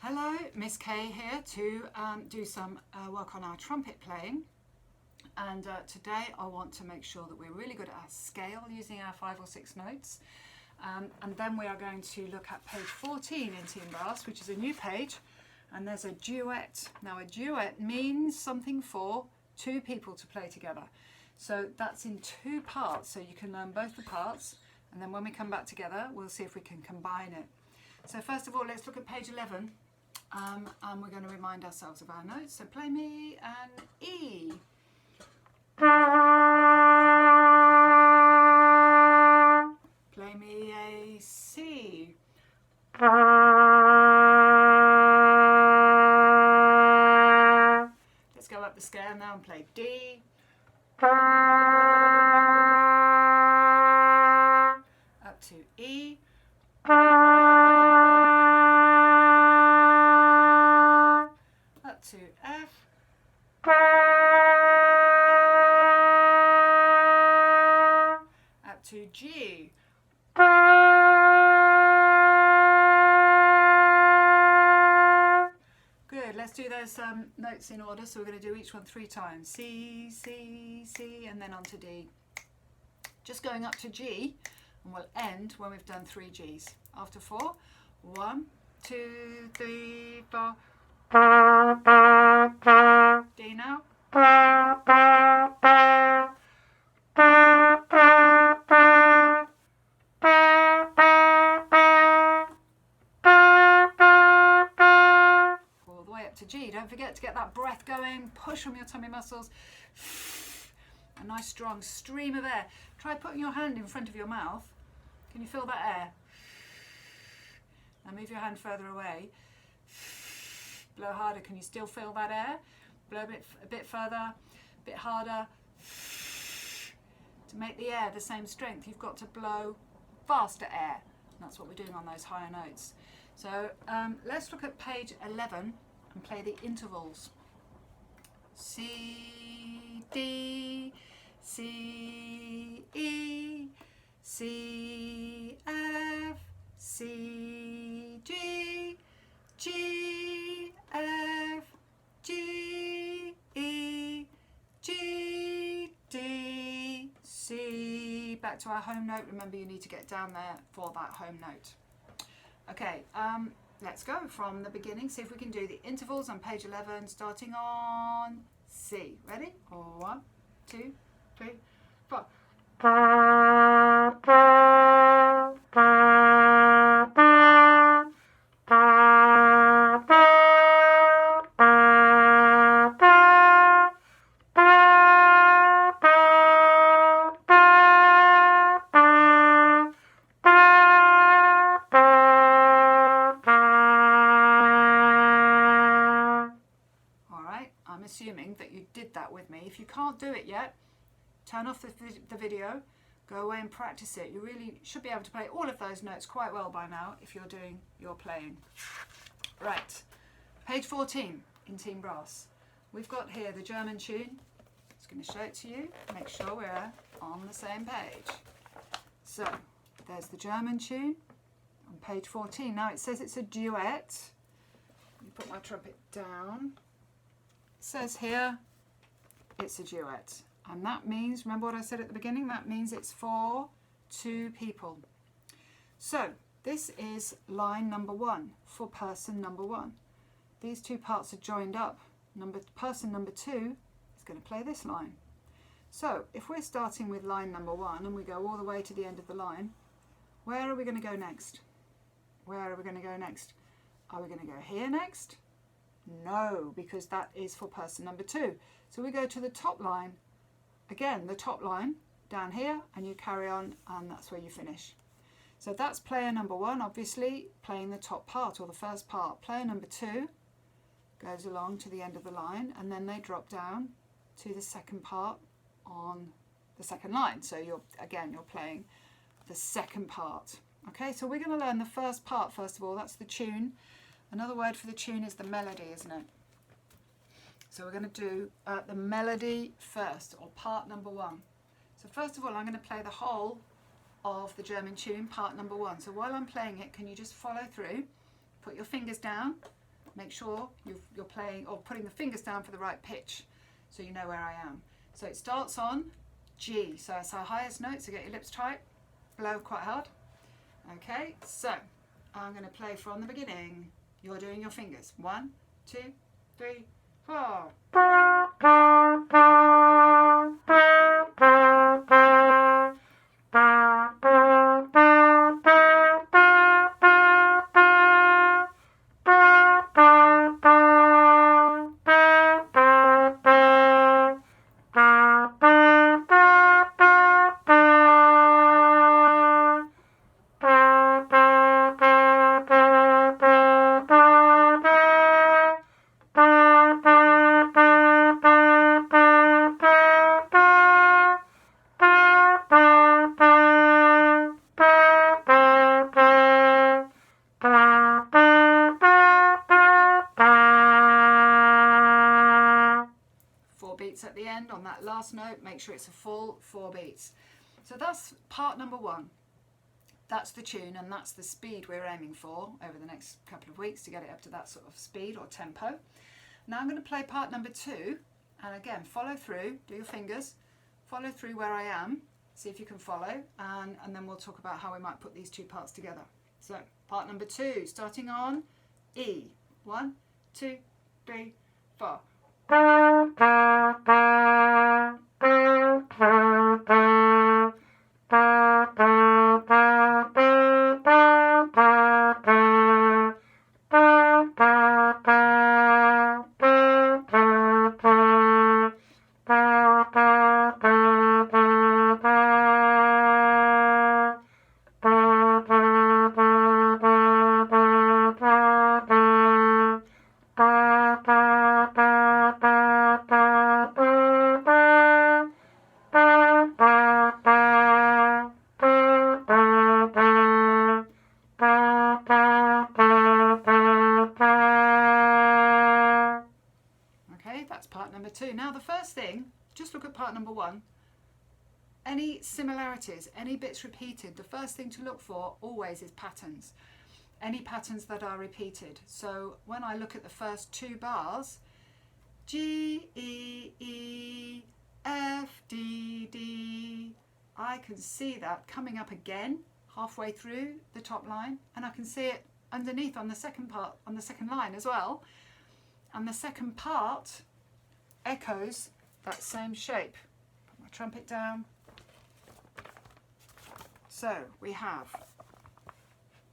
Hello, Miss Kay here to do some work on our trumpet playing, and today I want to make sure that we're really good at our scale using our 5 or 6 notes, and then we are going to look at page 14 in Team Brass, which is a new page, and there's a duet. Now a duet means something for 2 people to play together, so that's in 2 parts, so you can learn both the parts, and then when we come back together we'll see if we can combine it. So first of all, let's look at page 11. And we're going to remind ourselves of our notes. So play me an E. Play me a C. Let's go up the scale now and play D. Up to E. Up to F. Up to G. Good, let's do those notes in order. So we're going to do each one 3 times. C, C, C, and then on to D. Just going up to G, and we'll end when we've done 3 Gs. After 4, 1, 2, 3, 4. D now. All the way up to G. Don't forget to get that breath going. Push from your tummy muscles. A nice strong stream of air. Try putting your hand in front of your mouth. Can you feel that air? Now move your hand further away. Blow harder. Can you still feel that air? Blow a bit further, a bit harder. To make the air the same strength, you've got to blow faster air. That's what we're doing on those higher notes. So let's look at page 11 and play the intervals. C, D, C, E, C, F, C, G, G, F, G, E, G, D, C. Back to our home note. Remember, you need to get down there for that home note. Okay, let's go from the beginning. See if we can do the intervals on page 11, starting on C. Ready? 1, 2, 3, 4. Assuming that you did that with me. If you can't do it yet, turn off the video, go away and practice it. You really should be able to play all of those notes quite well by now if you're doing your playing. Right, page 14 in Team Brass. We've got here the German tune. I'm just going to show it to you, make sure we're on the same page. So, there's the German tune on page 14. Now it says it's a duet. Let me put my trumpet down. Says here it's a duet, and that means, remember what I said at the beginning, that means it's for 2 people. So this is line number 1 for person number 1. These 2 parts are joined up. Person number 2 is going to play this line. So if we're starting with line number 1 and we go all the way to the end of the line, where are we going to go next? Where are we going to go next? Are we going to go here next? No, because that is for person number 2. So we go to the top line, again the top line down here, and you carry on, and that's where you finish. So that's player number 1, obviously playing the top part or the first part. Player number 2 goes along to the end of the line, and then they drop down to the second part on the second line. So you're playing the second part. Okay, so we're going to learn the first part first of all. That's the tune. Another word for the tune is the melody, isn't it? So we're going to do the melody first, or part number 1. So first of all, I'm going to play the whole of the German tune, part number 1. So while I'm playing it, can you just follow through? Put your fingers down make sure you're playing or putting the fingers down for the right pitch so you know where I am. So it starts on G, so it's our highest note, so get your lips tight, blow quite hard. Okay, so I'm going to play from the beginning. You're doing your fingers. 1, 2, 3, 4. At the end on that last note, make sure it's a full 4 beats. So that's part number 1. That's the tune, and that's the speed we're aiming for over the next couple of weeks to get it up to that sort of speed or tempo. Now I'm going to play part number 2, and again follow through, do your fingers, follow through where I am, see if you can follow, and then we'll talk about how we might put these 2 parts together. So part number 2, starting on E. 1, 2, 3, 4. Part number 2. Now the first thing, just look at part number 1. Any similarities, any bits repeated, the first thing to look for always is patterns. Any patterns that are repeated. So when I look at the first 2 bars, G, E, E, F, D, D, I can see that coming up again halfway through the top line, and I can see it underneath on the second part, on the second line as well. And the second part echoes that same shape. Put my trumpet down. So we have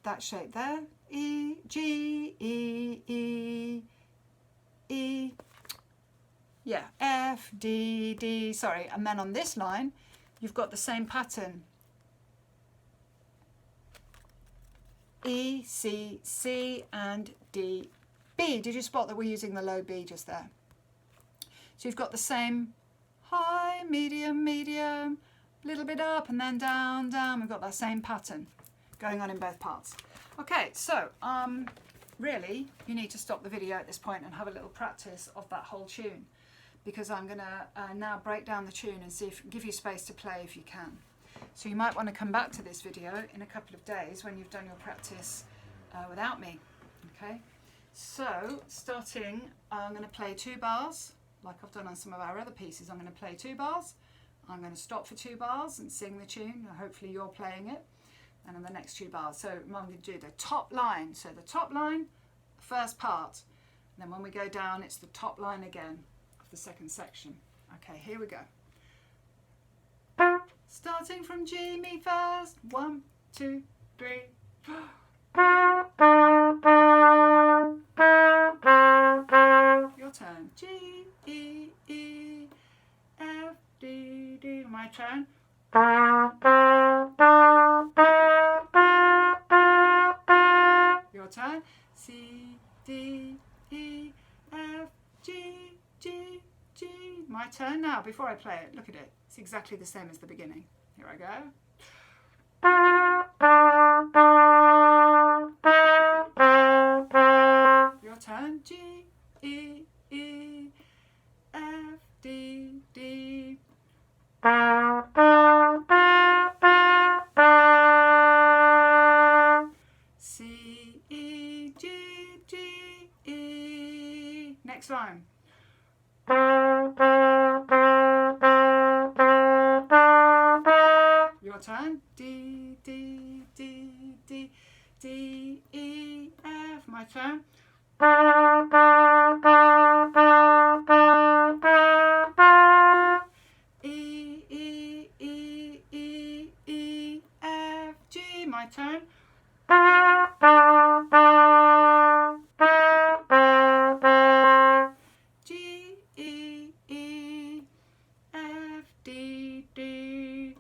that shape there. E, G, E, E, E. Yeah, F, D, D, sorry. And then on this line, you've got the same pattern. E, C, C, and D, B. Did you spot that we're using the low B just there? So you've got the same high, medium, medium, a little bit up and then down, down. We've got that same pattern going on in both parts. Okay, so really you need to stop the video at this point and have a little practice of that whole tune, because I'm going to now break down the tune and see if give you space to play if you can. So you might want to come back to this video in a couple of days when you've done your practice without me. Okay, so starting, I'm going to play 2 bars. Like I've done on some of our other pieces. I'm going to play 2 bars, I'm going to stop for 2 bars and sing the tune, hopefully you're playing it, and on the next 2 bars. So I'm going to do the top line, so the top line, the first part, and then when we go down it's the top line again of the second section. Okay, here we go. Starting from G, me first, 1, 2, 3, 4. Your turn. G, E, E, F, D, D. My turn. Your turn. C, D, E, F, G, G, G. My turn now. Before I play it, look at it. It's exactly the same as the beginning. Here I go. Your turn. G, E, E, F, D, D. C, E, G, G, E, next line. Your turn. D, D, D, D, D, E, F. My turn. E, E, E, E, E, F, G. My turn. G, E, E, F, D, D.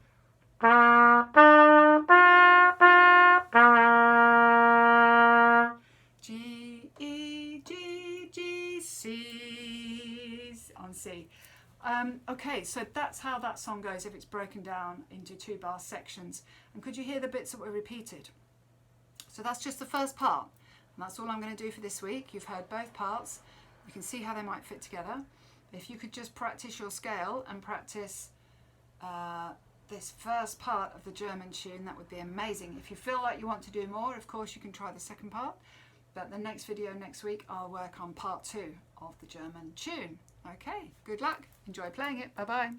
G, E, G, G, C, on C. Okay, so that's how that song goes if it's broken down into 2-bar sections. And could you hear the bits that were repeated? So that's just the first part. And that's all I'm going to do for this week. You've heard both parts. You can see how they might fit together. If you could just practice your scale and practice this first part of the German tune, that would be amazing. If you feel like you want to do more, of course you can try the second part. But the next video next week, I'll work on part 2 of the German tune. Okay, good luck. Enjoy playing it. Bye-bye.